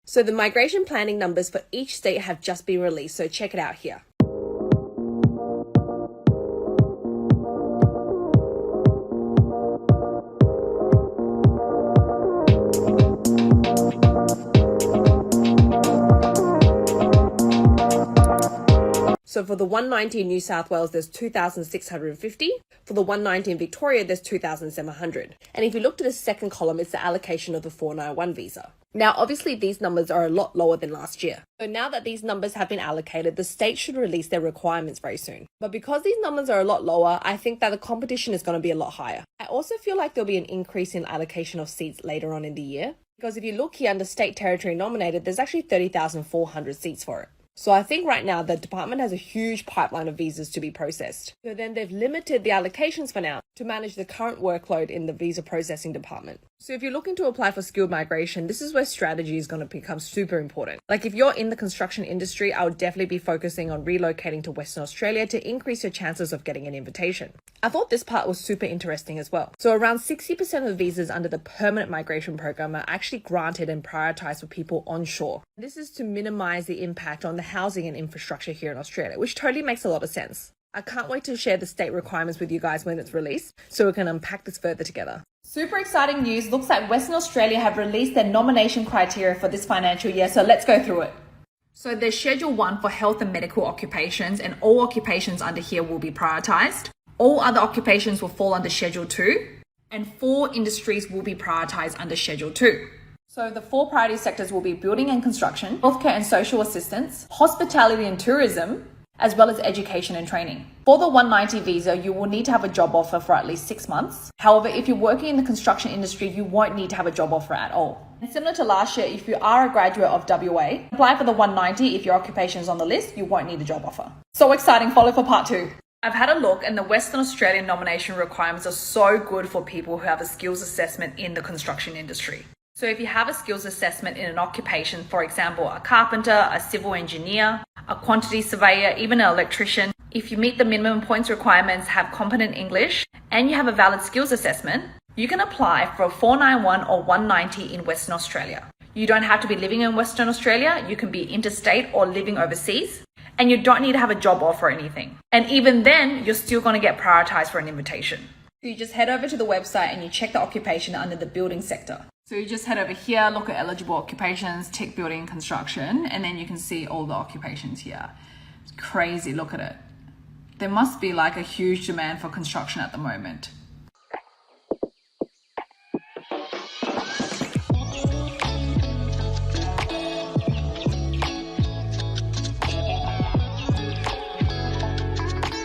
So the migration planning numbers for each state have just been released, so check it out here. So for the 190 in New South Wales, there's 2,650. For the 190 in Victoria, there's 2,700. And if you look to the second column, it's the allocation of the 491 visa. Now, obviously, these numbers are a lot lower than last year. So now that these numbers have been allocated, the state should release their requirements very soon. But because these numbers are a lot lower, I think that the competition is going to be a lot higher. I also feel like there'll be an increase in allocation of seats later on in the year. Because if you look here under state territory nominated, there's actually 30,400 seats for it. So I think right now the department has a huge pipeline of visas to be processed. So then they've limited the allocations for now to manage the current workload in the visa processing department. So if you're looking to apply for skilled migration, this is where strategy is going to become super important. Like if you're in the construction industry, I would definitely be focusing on relocating to Western Australia to increase your chances of getting an invitation. I thought this part was super interesting as well. So around 60% of visas under the permanent migration program are actually granted and prioritized for people onshore. This is to minimize the impact on the housing and infrastructure here in Australia, which totally makes a lot of sense. I can't wait to share the state requirements with you guys when it's released, so we can unpack this further together. Super exciting news. Looks like Western Australia have released their nomination criteria for this financial year, so let's go through it. So there's Schedule 1 for health and medical occupations, and all occupations under here will be prioritised. All other occupations will fall under Schedule 2, and 4 industries will be prioritised under Schedule 2. So the 4 priority sectors will be building and construction, healthcare and social assistance, hospitality and tourism, as well as education and training. For the 190 visa, you will need to have a job offer for at least 6 months. However, if you're working in the construction industry, you won't need to have a job offer at all. And similar to last year, if you are a graduate of WA, apply for the 190. If your occupation is on the list, you won't need a job offer. So exciting, follow for part 2. I've had a look and the Western Australian nomination requirements are so good for people who have a skills assessment in the construction industry. So if you have a skills assessment in an occupation, for example, a carpenter, a civil engineer, a quantity surveyor, even an electrician, if you meet the minimum points requirements, have competent English, and you have a valid skills assessment, you can apply for a 491 or 190 in Western Australia. You don't have to be living in Western Australia. You can be interstate or living overseas, and you don't need to have a job offer or anything. And even then, you're still going to get prioritized for an invitation. So you just head over to the website and you check the occupation under the building sector. So you just head over here, look at eligible occupations, tick building and construction, and then you can see all the occupations here. It's crazy, look at it. There must be like a huge demand for construction at the moment.